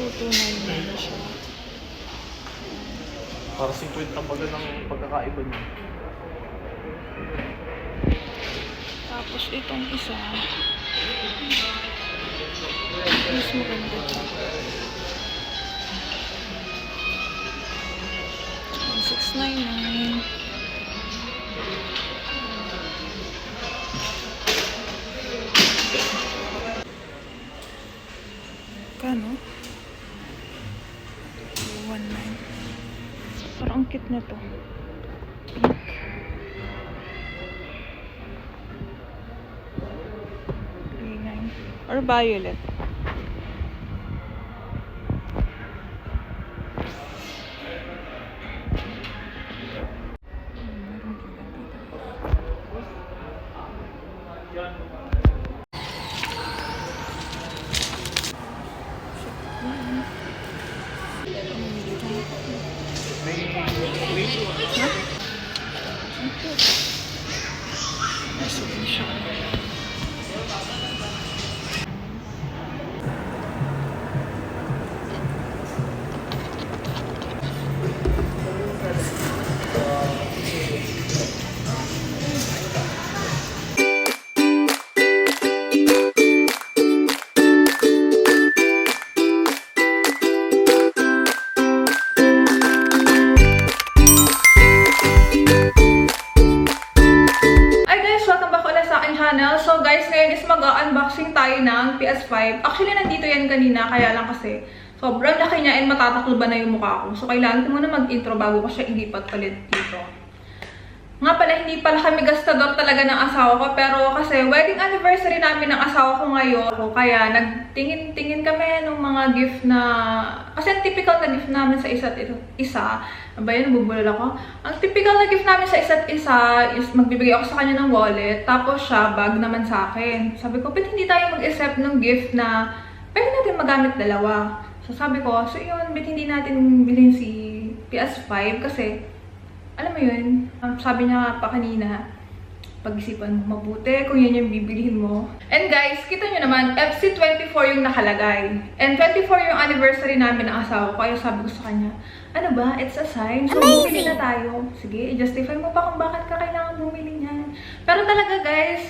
229 na siya. Para 50 baga ng pagkakaiba niya. Tapos itong isa, mas maganda siya. 699. Kano? 219. Parang ang cute na to. Pink. Or violet. So guys, ngayon is mag-unboxing tayo ng PS5. Actually, nandito yan kanina, kaya lang kasi sobrang laki niya and matatakloban na yung mukha ko. So kailangan ko muna mag-intro bago ko siya ilipat ulit dito. Nga pala, hindi pala kami gastador talaga ng asawa ko, pero kasi wedding anniversary namin ng asawa ko ngayon. Kaya nagtingin-tingin kami ng mga gift na, kasi ang typical na gift namin sa isa't isa, ba yun, nabubulol ako? Ang typical na gift namin sa isa't isa is magbibigay ako sa kanya ng wallet, tapos siya, bag naman sa akin. Sabi ko, ba't hindi tayo mag-accept ng gift na pwede natin magamit dalawa? So sabi ko, so yun, ba't hindi natin bilhin si PS5 kasi alam mo yun, sabi niya pa kanina, pag-isipan mo mabuti kung yan yung bibilihin mo. And guys, kita nyo naman, FC24 yung nakalagay. And 24 yung anniversary namin ng asawa ko. Kaya sabi ko sa kanya, ano ba? It's a sign. So, bumili na tayo. Sige, i-justify mo pa kung bakit ka kailangan bumili niyan. Pero talaga guys,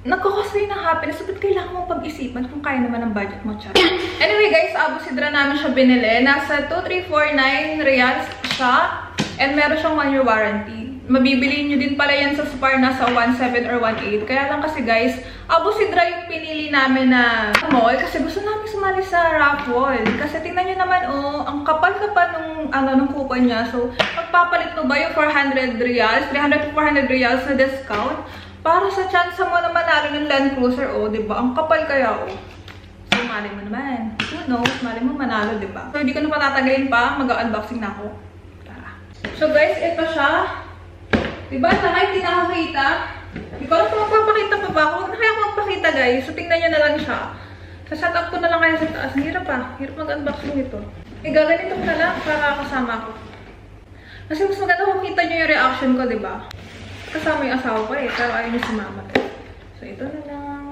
nagkakasay ng happiness. So, ba't kailangan mo pag-isipan kung kaya naman ang budget mo, charot? Anyway guys, Abu Sidra namin siya binili. Nasa 2,349 reals siya. And meron siyang 1-year warranty. Mabibili nyo din pala yan sa Spar na sa 1.7 or 1.8. Kaya lang kasi guys, Abu Sidra yung pinili namin na mall kasi gusto namin sumali sa raffle. Kasi tingnan nyo naman, oh, ang kapal-kapal ng coupon niya. So, magpapalit mo ba yung 400 reals, 300 to 400 reals na discount? Para sa chance mo na manalo ng Land Cruiser, oh, diba? Ang kapal kaya, oh. So, mali mo naman. Who knows? Mali mo manalo, diba? So, hindi ko na patatagalin pa. Mag-unboxing na ako. So guys, ito siya. Diba? Saka hindi nakakita. Hindi ko alam kung magpapakita pa ba ako. Huwag na kaya ako magpakita guys. So tingnan nyo na lang siya. Sa up ko na lang kaya sa taas. Hirap pa. Hirap mag-unboxing ito. Gaganito ko na lang para kasama ko. Kasi mas maganda kung kita nyo yung reaction ko, diba? Kasama yung asawa ko eh. Pero ayaw nyo sumama. So ito na lang.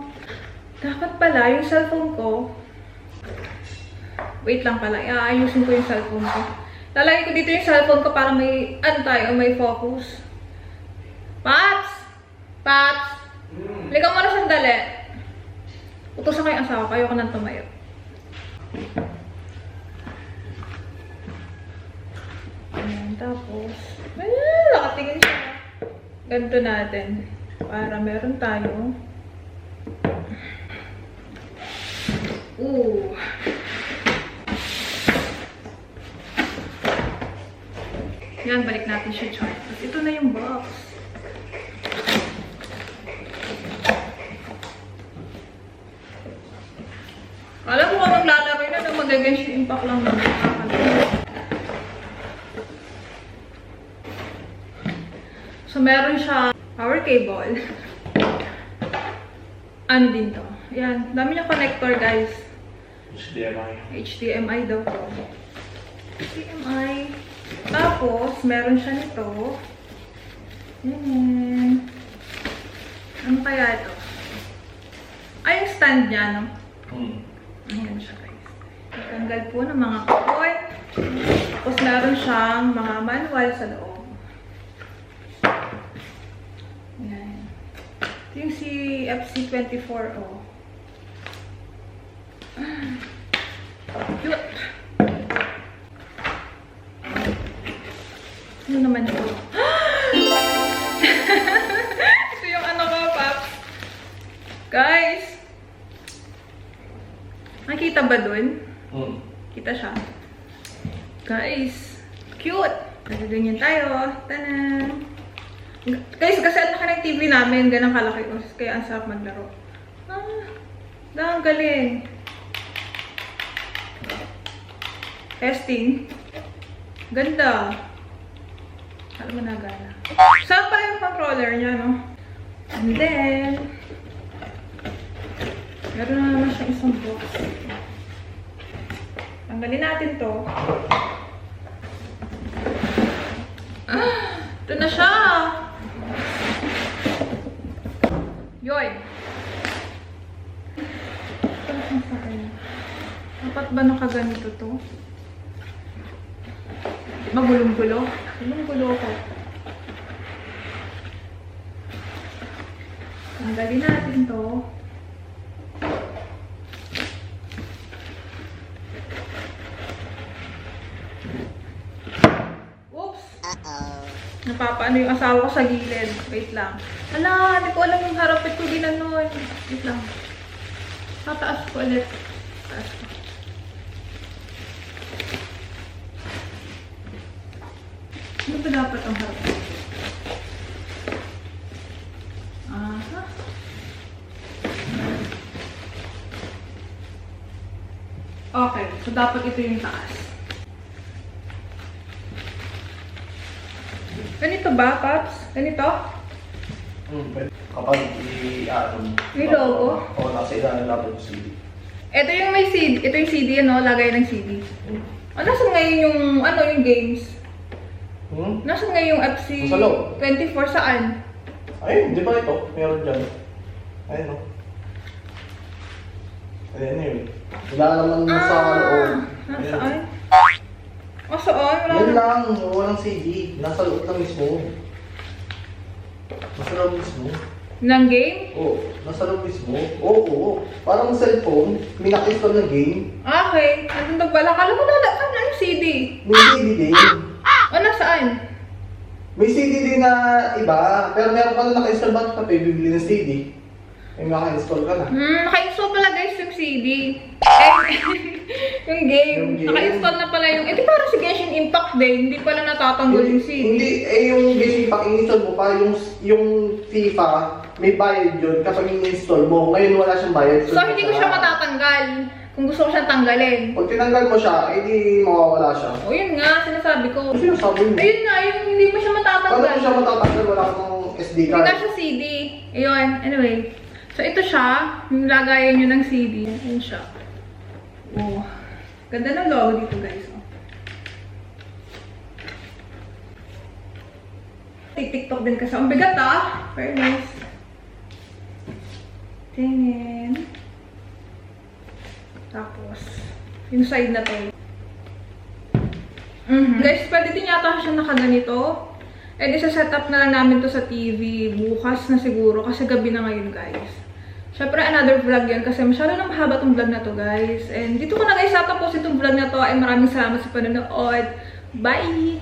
Dapat pala yung cellphone ko. Wait lang pala. Iayusin ko yung cellphone ko. Lalagay ko dito yung cellphone ko para may, may focus. Paps! Paps! Ligaw mo na sandali. Utusan ko yung asawa ko. Ayoko nang tumayo. Ayan, tapos, nakatingin siya. Ganito natin. Para meron tayo. Yan, balik natin siya, chart. Ito na yung box. Alam mo kung maglalaro na nang mag-genshin impact lang naman. So, meron siya power cable. Ano din to? Yan, dami niya connector, guys. HDMI. HDMI daw to. HDMI. Tapos, meron siya nito. Yan. Ano kaya ito? Ay, yung stand niya, no? Ayan siya, guys. pantanggal po ng mga kapot. Tapos meron siyang mga manual sa loob. Ayan. Ito yung si FC24, oh. Cute. Ano naman ito? Ito yung ano ko, Paps. Guys! Nakita ba dun? Kita siya. Guys! Cute! Nagaganyan tayo. Tanan! Guys, kasi ang laki ng TV namin, ganang kalaki ko. Kaya ang sarap maglaro. Ang galing. Testing. Ganda. Alam mo na gana. Saan pala yung controller niya, no? And then, meron na naman siya isang box. Tanggalin natin to. Ito na siya! Yoy! Dapat ba nakaganito to? Magulong-gulo? Gulong-gulo ko. Tanggalin natin to. Oops! Napapaano yung asawa ko sa gilid. Wait lang. Hala, hindi ko alam yung harapit ko ginanon. Wait lang. Tataas ko ulit. Taas ko. Ano ba dapat ang harapit? Aha. Okay, so dapat ito yung taas. Ganito ba, Paps? Ganito? Kapag i-atom. May logo? Oo, nasa ilalim natin yung CD. Ito yung may CD. Ito yung CD, ano? Lagay ng CD. Nasaan ngayon yung, ano, yung games? Nasaan ngayon yung Nasa loob. FC24? Saan? Ayun, di ba ito? Meron dyan. Ayun, no? Ayun yun. Wala naman sa loob. Nasaan? Saan? Yan lang, walang CD. Nasa loob na mismo. Nasa loob mismo. Ng game? Oo, nasa loob mismo. Oo. Parang cellphone, may naka-install na game. Okay. Nandun ba pala? Kala ko na yung CD. May CD din. Nasaan? May CD din na iba, pero meron ka na naka-install ba't ka pa bibili ng CD? May maka-install ka na. Naka-install pala guys yung CD. Yung game. Yung game. Naka-install na pala yung... Ito parang si Genshin Impact din. Hindi pala natatanggol yung CD. Hindi, yung Genshin Impact, in-install mo pa, yung FIFA, may bayad yun kapag in-install mo. Ngayon wala siyang bayad. So hindi ko siya matatanggal. Kung gusto ko siyang tanggalin. Pag tinanggal mo siya, edi mawawala siya. O yun nga, sinasabi ko. Ano sinasabi mo? Ayun nga, yung hindi mo siya Paano matatanggal. mo siya matatanggal? Wala kang SD Hindi card. na siya CD. Ayun, anyway. So ito siya, yung lagayan nyo ng CD. Ayun siya. Oh. Ganda ng logo dito guys. Oh. TikTok din kasi. Ang bigat ah. Very nice. Tingin. Tapos, yung side na to. Guys, pwede din yata siya nakaganito. And isa-set up na lang namin to sa TV bukas na siguro kasi gabi na ngayon guys. Syempre another vlog yan kasi masyado na mahaba tong vlog na to guys. And dito ko na guys tatapos itong vlog na to. Ay maraming salamat sa panonood. Bye!